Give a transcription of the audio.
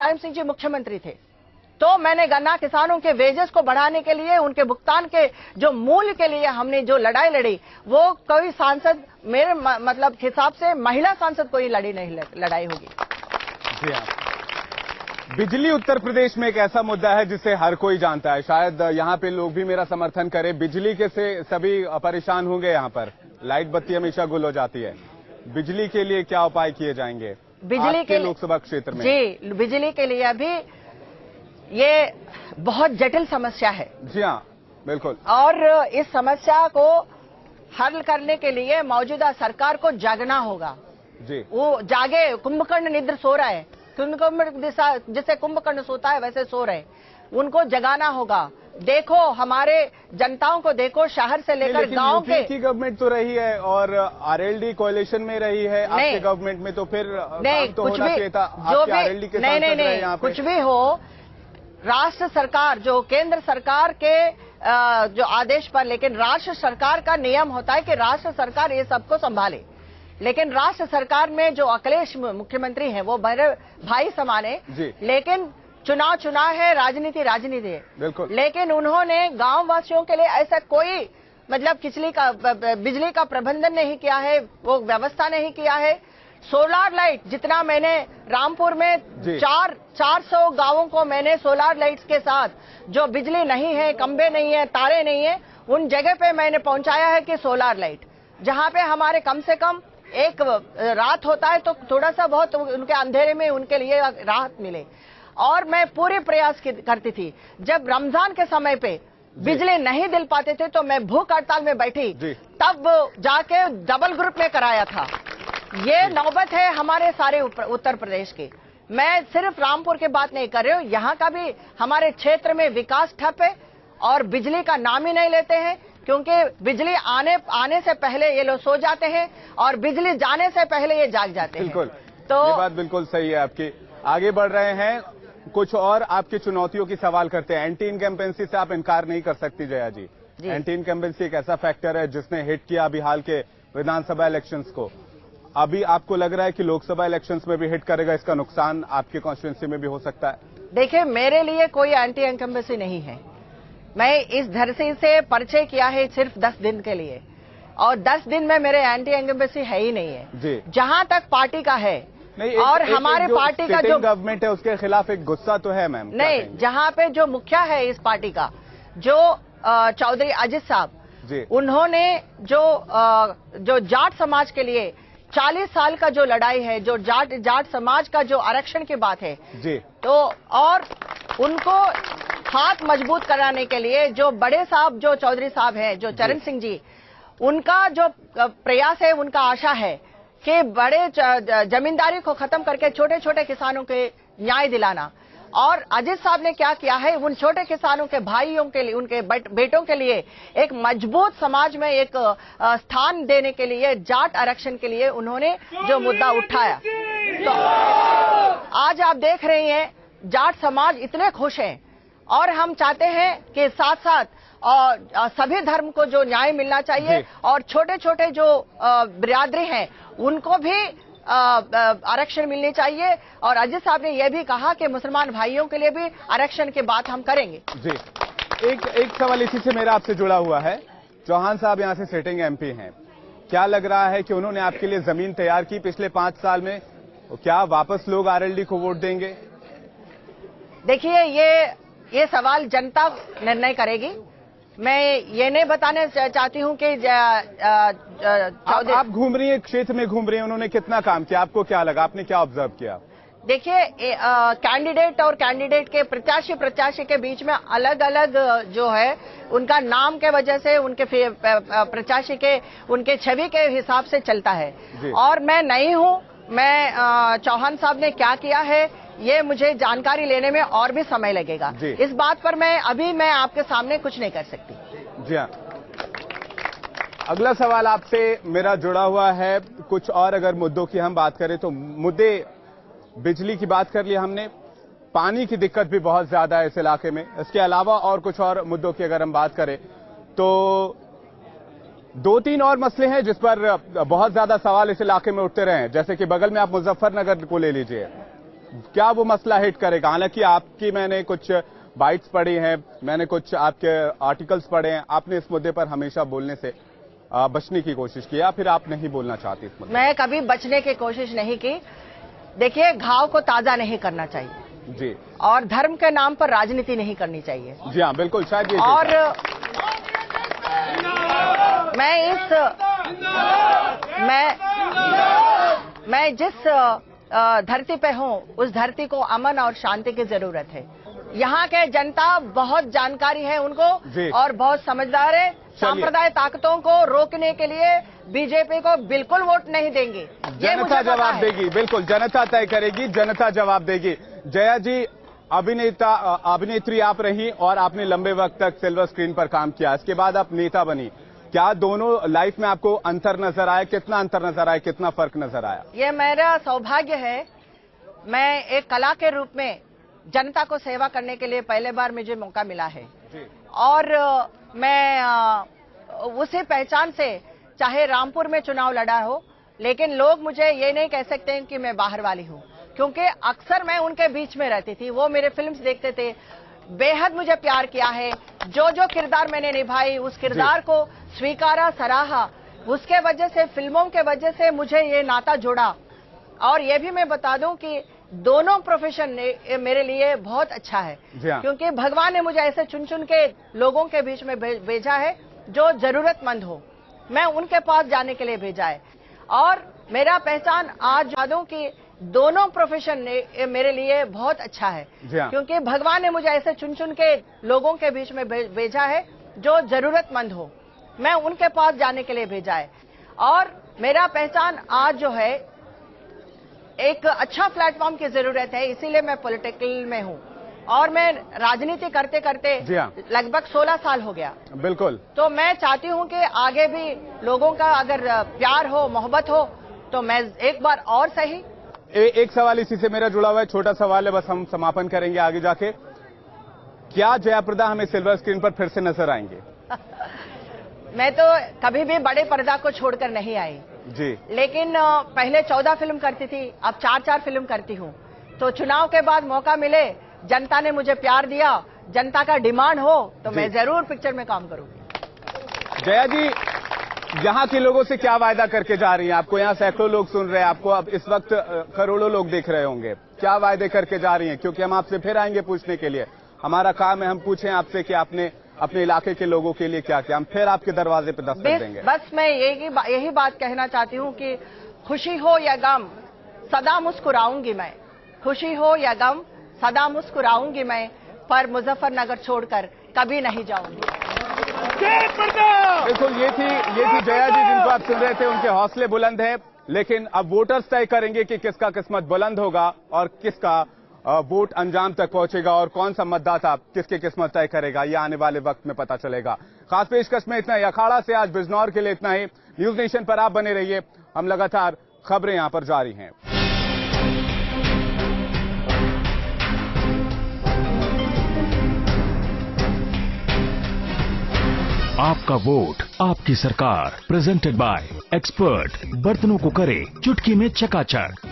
मुलायम सिंह जी मुख्यमंत्री थे तो मैंने गन्ना किसानों के वेजेस को बढ़ाने के लिए, उनके भुगतान के जो मूल्य के लिए हमने जो लड़ाई लड़ी, वो कोई सांसद, मेरे मतलब हिसाब से महिला सांसद कोई लड़ाई होगी। जी हाँ, बिजली उत्तर प्रदेश में एक ऐसा मुद्दा है जिसे हर कोई जानता है। शायद यहाँ पे लोग भी मेरा समर्थन करें। बिजली के से सभी परेशान होंगे। यहाँ पर लाइट बत्ती हमेशा गुल हो जाती है। बिजली के लिए क्या उपाय किए जाएंगे बिजली के लोकसभा क्षेत्र में? जी, बिजली के लिए अभी ये बहुत जटिल समस्या है। जी हाँ, बिल्कुल। और इस समस्या को हल करने के लिए मौजूदा सरकार को जागना होगा। जी, वो जागे, कुंभकर्ण निद्र सो रहा है, जिसे कुंभकर्ण सोता है वैसे सो रहे, उनको जगाना होगा। देखो, हमारे जनताओं को देखो, शहर से लेकर गांव के। की गवर्नमेंट तो रही है और आरएलडी कोalition में रही है। आपके गवर्नमेंट में तो फिर नहीं, तो कुछ होना भी चाहिए था। जो भी आरएलडी के नहीं, कुछ भी हो, राष्ट्र सरकार, जो केंद्र सरकार के जो आदेश पर, लेकिन राष्ट्र सरकार का नियम होता है कि राष्ट्र सरकार ये सबको संभाले। लेकिन राष्ट्र सरकार में जो अखिलेश मुख्यमंत्री हैं वो बड़े भाई समान है, लेकिन चुनाव है, राजनीति है। बिल्कुल। लेकिन उन्होंने गांव वासियों के लिए ऐसा कोई मतलब बिजली का प्रबंधन नहीं किया है, वो व्यवस्था नहीं किया है। सोलार लाइट, जितना मैंने रामपुर में 400 गांवों को मैंने सोलार लाइट्स के साथ, जो बिजली नहीं है, खंबे नहीं है, तारे नहीं है, उन जगह पे मैंने पहुंचाया है कि सोलार लाइट, जहां पे हमारे कम से कम एक रात होता है तो थोड़ा सा बहुत उनके अंधेरे में उनके लिए राहत मिले। और मैं पूरे प्रयास करती थी। जब रमजान के समय पे बिजली नहीं दिल पाते थे तो मैं भूख हड़ताल में बैठी, तब जाके डबल ग्रुप में कराया था। ये नौबत है हमारे सारे उत्तर प्रदेश की। मैं सिर्फ रामपुर की बात नहीं कर रही हूँ, यहाँ का भी हमारे क्षेत्र में विकास ठप है और बिजली का नाम ही नहीं लेते हैं, क्योंकि बिजली आने से पहले ये लोग सो जाते हैं और बिजली जाने से पहले ये जाग जाते हैं। बिल्कुल, तो ये बात बिल्कुल सही है आपकी। आगे बढ़ रहे हैं, कुछ और आपकी चुनौतियों की सवाल करते हैं। एंटी इनकम्बेंसी से आप इनकार नहीं कर सकती जया जी। एंटी इनकम्बेंसी एक ऐसा फैक्टर है जिसने हिट किया अभी हाल के विधानसभा इलेक्शंस को। अभी आपको लग रहा है कि लोकसभा इलेक्शंस में भी हिट करेगा, इसका नुकसान आपके कॉन्स्टिट्यूंसी में भी हो सकता है? देखिए, मेरे लिए कोई एंटी इनकम्बेंसी नहीं है। मैं इस धरती से परिचय किया है सिर्फ 10 दिन के लिए, और 10 दिन में मेरे एंटी इनकम्बेंसी है ही नहीं है। जहां तक पार्टी का है, और हमारे पार्टी का जो गवर्नमेंट है उसके खिलाफ एक गुस्सा तो है मैम। नहीं, जहां पे जो मुखिया है इस पार्टी का, जो चौधरी अजित साहब, उन्होंने जो जाट समाज के लिए 40 साल का जो लड़ाई है, जो जाट समाज का जो आरक्षण की बात है तो, और उनको हाथ मजबूत कराने के लिए जो बड़े साहब, जो चौधरी साहब हैं, जो चरण सिंह जी, उनका जो प्रयास है, उनका आशा है कि बड़े जमींदारी को खत्म करके छोटे छोटे किसानों के न्याय दिलाना। और अजित साहब ने क्या किया है, उन छोटे किसानों के भाइयों के लिए, उनके बेटों के लिए एक मजबूत समाज में एक स्थान देने के लिए, जाट आरक्षण के लिए उन्होंने जो मुद्दा उठाया। तो आज आप देख रहे हैं जाट समाज इतने खुश हैं, और हम चाहते हैं कि साथ साथ सभी धर्म को जो न्याय मिलना चाहिए, और छोटे छोटे जो बिरादरी हैं उनको भी आरक्षण मिलनी चाहिए। और अजित साहब ने यह भी कहा कि मुसलमान भाइयों के लिए भी आरक्षण की बात हम करेंगे। जी, एक सवाल इसी से मेरा आपसे जुड़ा हुआ है। चौहान साहब यहाँ से सिटिंग एमपी हैं, क्या लग रहा है कि उन्होंने आपके लिए जमीन तैयार की पिछले 5 साल में? क्या वापस लोग आरएलडी को वोट देंगे? देखिए, ये सवाल जनता निर्णय करेगी। मैं ये नहीं बताने चाहती हूं कि आप घूम रही हैं, क्षेत्र में घूम रही हैं, उन्होंने कितना काम किया, आपको क्या लगा, आपने क्या ऑब्जर्व किया? देखिए, कैंडिडेट और कैंडिडेट के प्रत्याशी के बीच में अलग अलग जो है उनका नाम के वजह से, उनके प्रत्याशी के, उनके छवि के हिसाब से चलता है। और मैं नहीं हूं, मैं चौहान साहब ने क्या किया है ये मुझे जानकारी लेने में और भी समय लगेगा। इस बात पर मैं आपके सामने कुछ नहीं कर सकती। जी हाँ, अगला सवाल आपसे मेरा जुड़ा हुआ है। कुछ और अगर मुद्दों की हम बात करें तो मुद्दे, बिजली की बात कर लिया हमने, पानी की दिक्कत भी बहुत ज्यादा है इस इलाके में। इसके अलावा और कुछ और मुद्दों की अगर हम बात करें तो 2-3 और मसले हैं जिस पर बहुत ज्यादा सवाल इस इलाके में उठते रहे हैं। जैसे कि बगल में आप मुजफ्फरनगर को ले लीजिए, क्या वो मसला हिट करेगा? हालांकि आपकी मैंने कुछ बाइट्स पढ़ी हैं, मैंने कुछ आपके आर्टिकल्स पढ़े हैं, आपने इस मुद्दे पर हमेशा बोलने से बचने की कोशिश की, या फिर आप नहीं बोलना चाहती इस मुद्दे? मैं कभी बचने की कोशिश नहीं की। देखिए, घाव को ताजा नहीं करना चाहिए जी, और धर्म के नाम पर राजनीति नहीं करनी चाहिए। जी हाँ, बिल्कुल, शायद ये और मैं जिस धरती पे हूँ, उस धरती को अमन और शांति की जरूरत है। यहाँ के जनता बहुत जानकारी है उनको और बहुत समझदार है। सांप्रदायिक ताकतों को रोकने के लिए बीजेपी को बिल्कुल वोट नहीं देंगे। जनता जवाब देगी, बिल्कुल जनता तय करेगी, जनता जवाब देगी। जया जी, अभिनेत्री आप रही और आपने लंबे वक्त तक सिल्वर स्क्रीन पर काम किया, इसके बाद आप नेता बनी। क्या दोनों लाइफ में आपको अंतर नजर आया? कितना अंतर नजर आया, कितना फर्क नजर आया? ये मेरा सौभाग्य है। मैं एक कला के रूप में जनता को सेवा करने के लिए पहले बार मुझे मौका मिला है और मैं उसी पहचान से चाहे रामपुर में चुनाव लड़ा हो, लेकिन लोग मुझे ये नहीं कह सकते हैं कि मैं बाहर वाली हूँ, क्योंकि अक्सर मैं उनके बीच में रहती थी। वो मेरे फिल्म्स देखते थे, बेहद मुझे प्यार किया है। जो जो किरदार मैंने निभाई, उस किरदार को स्वीकारा, सराहा। उसके वजह से, फिल्मों के वजह से मुझे ये नाता जुड़ा। और ये भी मैं बता दूं कि दोनों प्रोफेशन ने मेरे लिए बहुत अच्छा है, क्योंकि भगवान ने मुझे ऐसे चुन चुन के लोगों के बीच में भेजा है जो जरूरतमंद हो। मैं उनके पास जाने के लिए भेजा है और मेरा पहचान आज बता दूं कि दोनों प्रोफेशन ने मेरे लिए बहुत अच्छा है, क्योंकि भगवान ने मुझे ऐसे चुन चुन के लोगों के बीच में भेजा है जो जरूरतमंद हो। मैं उनके पास जाने के लिए भेजा है और मेरा पहचान आज जो है, एक अच्छा प्लेटफॉर्म की जरूरत है, इसीलिए मैं पॉलिटिकल में हूँ और मैं राजनीति करते करते लगभग 16 साल हो गया। बिल्कुल। तो मैं चाहती हूँ कि आगे भी लोगों का अगर प्यार हो, मोहब्बत हो, तो मैं एक बार और सही। एक सवाल इसी से मेरा जुड़ा हुआ है, छोटा सवाल है, बस हम समापन करेंगे आगे जाके। क्या जयाप्रदा हमें सिल्वर स्क्रीन पर फिर से नजर आएंगे? मैं तो कभी भी बड़े पर्दा को छोड़कर नहीं आई जी, लेकिन पहले 14 फिल्म करती थी, अब 4 फिल्म करती हूँ। तो चुनाव के बाद मौका मिले, जनता ने मुझे प्यार दिया, जनता का डिमांड हो, तो मैं जरूर पिक्चर में काम करूंगी। जया जी, यहाँ के लोगों से क्या वायदा करके जा रही हैं? आपको यहाँ सैकड़ों लोग सुन रहे हैं, आपको अब इस वक्त करोड़ों लोग देख रहे होंगे, क्या वायदे करके जा रही हैं? क्योंकि हम आपसे फिर आएंगे पूछने के लिए, हमारा काम है हम पूछें आपसे कि आपने अपने इलाके के लोगों के लिए क्या किया। हम फिर आपके दरवाजे पे दस्तक देंगे। बस मैं यही बात कहना चाहती हूँ कि खुशी हो या गम, सदा मुस्कुराऊंगी मैं। खुशी हो या गम, सदा मुस्कुराऊंगी मैं, पर मुजफ्फरनगर छोड़कर कभी नहीं जाऊंगी। बिल्कुल, ये थी जया जी जिनको आप सुन रहे थे। उनके हौसले बुलंद हैं, लेकिन अब वोटर्स तय करेंगे कि किसका किस्मत बुलंद होगा और किसका वोट अंजाम तक पहुंचेगा और कौन सा मतदाता किसकी किस्मत तय करेगा, ये आने वाले वक्त में पता चलेगा। खास पेशकश में इतना ही। अखाड़ा से आज बिजनौर के लिए इतना ही। न्यूज नेशन पर आप बने रहिए, हम लगातार खबरें यहां पर जारी हैं। आपका वोट, आपकी सरकार, प्रेजेंटेड बाय एक्सपर्ट। बर्तनों को करे चुटकी में चकाचक।